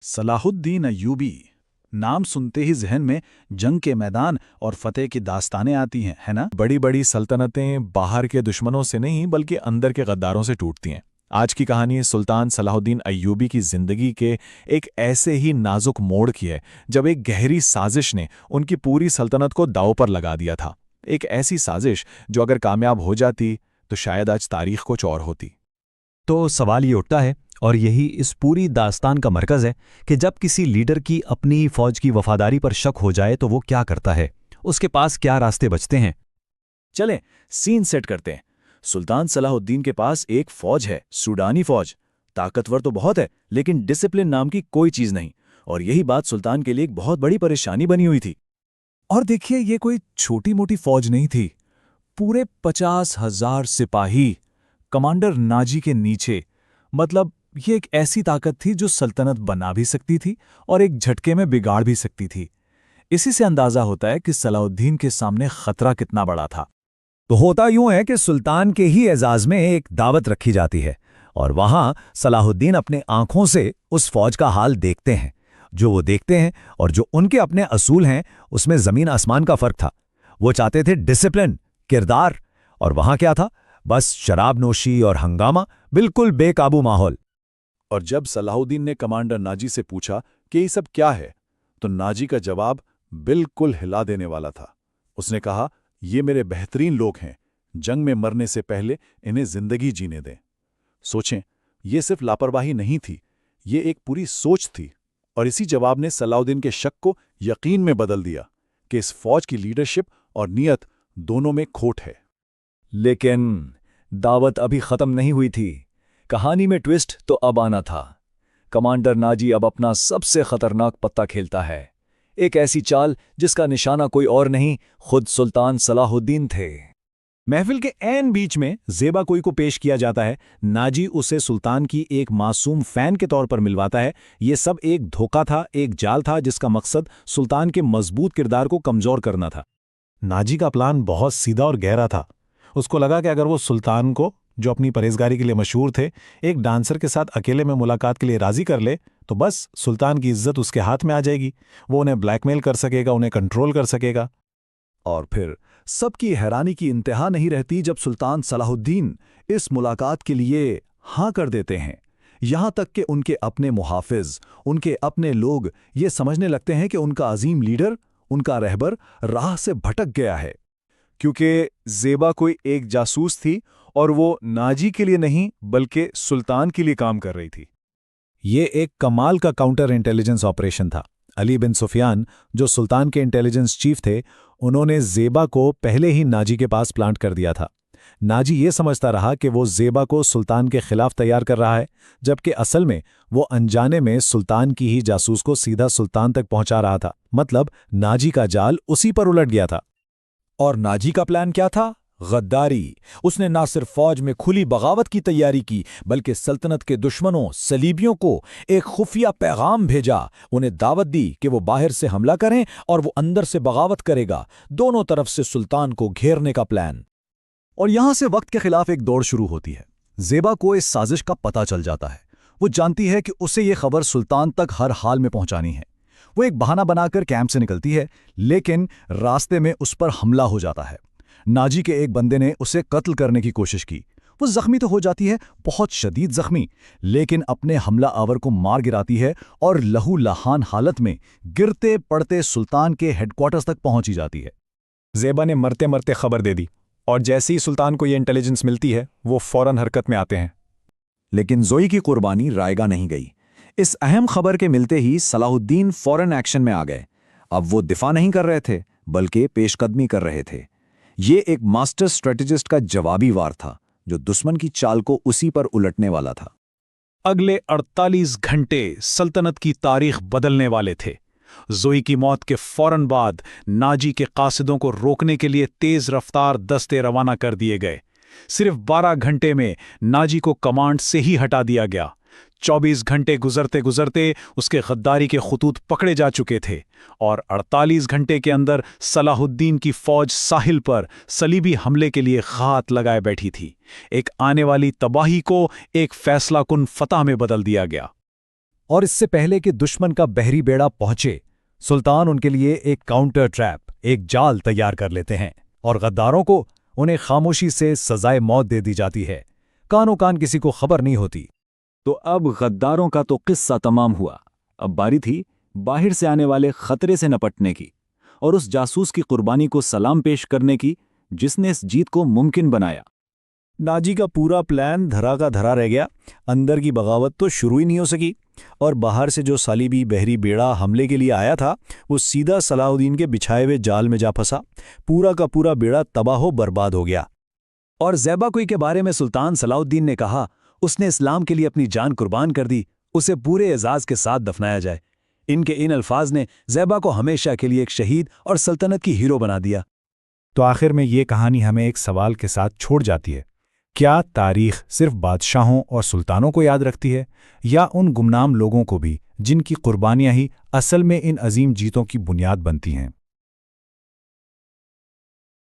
Salahuddin Ayyubi नाम सुनते ही जहन में जंग के मैदान और फतेह की दास्तानें आती हैं, है ना। बड़ी बड़ी सल्तनतें बाहर के दुश्मनों से नहीं बल्कि अंदर के गद्दारों से टूटती हैं। आज की कहानी सुल्तान सलाहुद्दीन अय्यूबी की जिंदगी के एक ऐसे ही नाजुक मोड़ की है जब एक गहरी साजिश ने उनकी पूरी सल्तनत को दांव पर लगा दिया था। एक ऐसी साजिश जो अगर कामयाब हो जाती तो शायद आज तारीख कुछ और होती। तो सवाल ये उठता है, और यही इस पूरी दास्तान का मरकज़ है, कि जब किसी लीडर की अपनी ही फौज की वफादारी पर शक हो जाए तो वो क्या करता है, उसके पास क्या रास्ते बचते हैं। चलें सीन सेट करते हैं। सुल्तान सलाहुद्दीन के पास एक फौज है, सूडानी फौज। ताकतवर तो बहुत है लेकिन डिसिप्लिन नाम की कोई चीज नहीं, और यही बात सुल्तान के लिए एक बहुत बड़ी परेशानी बनी हुई थी। और देखिए, ये कोई छोटी मोटी फौज नहीं थी। पूरे 50,000 सिपाही कमांडर नाजी के नीचे। मतलब ये एक ऐसी ताकत थी जो सल्तनत बना भी सकती थी और एक झटके में बिगाड़ भी सकती थी। इसी से अंदाजा होता है कि सलाहुद्दीन के सामने खतरा कितना बड़ा था। तो होता यूं है कि सुल्तान के ही एजाज में एक दावत रखी जाती है, और वहां सलाहुद्दीन अपने आंखों से उस फौज का हाल देखते हैं। जो वो देखते हैं और जो उनके अपने असूल हैं, उसमें जमीन आसमान का फर्क था। वो चाहते थे डिसिप्लिन, किरदार, और वहां क्या था? बस शराब नोशी और हंगामा, बिल्कुल बेकाबू माहौल। और जब सलाहुद्दीन ने कमांडर नाजी से पूछा कि ये सब क्या है, तो नाजी का जवाब बिल्कुल हिला देने वाला था। उसने कहा, ये मेरे बेहतरीन लोग हैं, जंग में मरने से पहले इन्हें जिंदगी जीने दें। सोचें, ये सिर्फ लापरवाही नहीं थी, ये एक पूरी सोच थी। और इसी जवाब ने सलाहुद्दीन के शक को यकीन में बदल दिया कि इस फौज की लीडरशिप और नियत दोनों में खोट है। लेकिन दावत अभी खत्म नहीं हुई थी। कहानी में ट्विस्ट तो अब आना था। कमांडर नाजी अब अपना सबसे खतरनाक पत्ता खेलता है, एक ऐसी चाल जिसका निशाना कोई और नहीं, खुद सुल्तान सलाहुद्दीन थे। महफिल के ऐन बीच में ज़ेबा कोई को पेश किया जाता है। नाजी उसे सुल्तान की एक मासूम फैन के तौर पर मिलवाता है। ये सब एक धोखा था, एक जाल था जिसका मकसद सुल्तान के मजबूत किरदार को कमजोर करना था। नाजी का प्लान बहुत सीधा और गहरा था। उसको लगा कि अगर वो सुल्तान को, जो अपनी परहेजगारी के लिए मशहूर थे, एक डांसर के साथ अकेले में मुलाकात के लिए राजी कर ले तो बस सुल्तान की इज्जत उसके हाथ में आ जाएगी। वो उन्हें ब्लैकमेल कर सकेगा, उन्हें कंट्रोल कर सकेगा। और फिर सबकी हैरानी की इंतहा नहीं रहती जब सुल्तान सलाहुद्दीन इस मुलाकात के लिए हाँ कर देते हैं। यहां तक कि उनके अपने मुहाफिज, उनके अपने लोग ये समझने लगते हैं कि उनका अजीम लीडर, उनका रहबर राह से भटक गया है। क्योंकि ज़ेबा कोई एक जासूस थी और वो नाजी के लिए नहीं बल्कि सुल्तान के लिए काम कर रही थी। ये एक कमाल का काउंटर इंटेलिजेंस ऑपरेशन था। अली बिन सुफियान, जो सुल्तान के इंटेलिजेंस चीफ थे, उन्होंने ज़ेबा को पहले ही नाजी के पास प्लांट कर दिया था। नाजी ये समझता रहा कि वो ज़ेबा को सुल्तान के खिलाफ तैयार कर रहा है, जबकि असल में वो अनजाने में सुल्तान की ही जासूस को सीधा सुल्तान तक पहुंचा रहा था। मतलब नाजी का जाल उसी पर उलट गया था। और नाजी का प्लान क्या था? गद्दारी। उसने ना सिर्फ फौज में खुली बगावत की तैयारी की, बल्कि सल्तनत के दुश्मनों सलीबियों को एक खुफिया पैगाम भेजा। उन्हें दावत दी कि वो बाहर से हमला करें और वो अंदर से बगावत करेगा। दोनों तरफ से सुल्तान को घेरने का प्लान। और यहां से वक्त के खिलाफ एक दौड़ शुरू होती है। ज़ेबा को इस साजिश का पता चल जाता है। वो जानती है कि उसे ये खबर सुल्तान तक हर हाल में पहुंचानी है। वो एक बहाना बनाकर कैंप से निकलती है, लेकिन रास्ते में उस पर हमला हो जाता है। नाजी के एक बंदे ने उसे कत्ल करने की कोशिश की। वो जख्मी तो हो जाती है, बहुत शदीद जख्मी, लेकिन अपने हमला आवर को मार गिराती है और लहू लहान हालत में गिरते पड़ते सुल्तान के हेडक्वार्टर्स तक पहुंची जाती है। ज़ेबा ने मरते मरते खबर दे दी, और जैसे ही सुल्तान को ये इंटेलिजेंस मिलती है वो फौरन हरकत में आते हैं। लेकिन जोई की कुर्बानी रायगा नहीं गई। इस अहम खबर के मिलते ही सलाहुद्दीन फौरन एक्शन में आ गए। अब वो दिफा नहीं कर रहे थे बल्कि पेशकदमी कर रहे थे। ये एक मास्टर स्ट्रेटेजिस्ट का जवाबी वार था जो दुश्मन की चाल को उसी पर उलटने वाला था। अगले 48 घंटे सल्तनत की तारीख बदलने वाले थे। जोई की मौत के फौरन बाद नाजी के कासिदों को रोकने के लिए तेज रफ्तार दस्ते रवाना कर दिए गए। सिर्फ 12 घंटे में नाजी को कमांड से ही हटा दिया गया। 24 घंटे गुजरते गुजरते उसके गद्दारी के खुतूत पकड़े जा चुके थे, और 48 घंटे के अंदर सलाहुद्दीन की फौज साहिल पर सलीबी हमले के लिए घात लगाए बैठी थी। एक आने वाली तबाही को एक फैसला कुन फतह में बदल दिया गया। और इससे पहले कि दुश्मन का बहरी बेड़ा पहुंचे, सुल्तान उनके लिए एक काउंटर ट्रैप, एक जाल तैयार कर लेते हैं और गद्दारों को उन्हें खामोशी से सजाए मौत दे दी जाती है। कानो कान किसी को खबर नहीं होती। तो अब गद्दारों का तो किस्सा तमाम हुआ। अब बारी थी बाहर से आने वाले खतरे से निपटने की और उस जासूस की कुर्बानी को सलाम पेश करने की जिसने इस जीत को मुमकिन बनाया। नाजी का पूरा प्लान धरा का धरा रह गया। अंदर की बगावत तो शुरू ही नहीं हो सकी और बाहर से जो सालिबी बहरी बेड़ा हमले के लिए आया था वो सीधा सलाहुद्दीन के बिछाए हुए जाल में जा फंसा। पूरा का पूरा बेड़ा तबाह बर्बाद हो गया। और ज़ैबाकुई के बारे में सुल्तान सलाहुद्दीन ने कहा, उसने इस्लाम के लिए अपनी जान कुर्बान कर दी, उसे पूरे एजाज के साथ दफनाया जाए। इनके इन अल्फाज ने ज़ैबा को हमेशा के लिए एक शहीद और सल्तनत की हीरो बना दिया। तो आखिर में ये कहानी हमें एक सवाल के साथ छोड़ जाती है, क्या तारीख सिर्फ बादशाहों और सुल्तानों को याद रखती है या उन गुमनाम लोगों को भी जिनकी कुर्बानियां ही असल में इन अजीम जीतों की बुनियाद बनती हैं?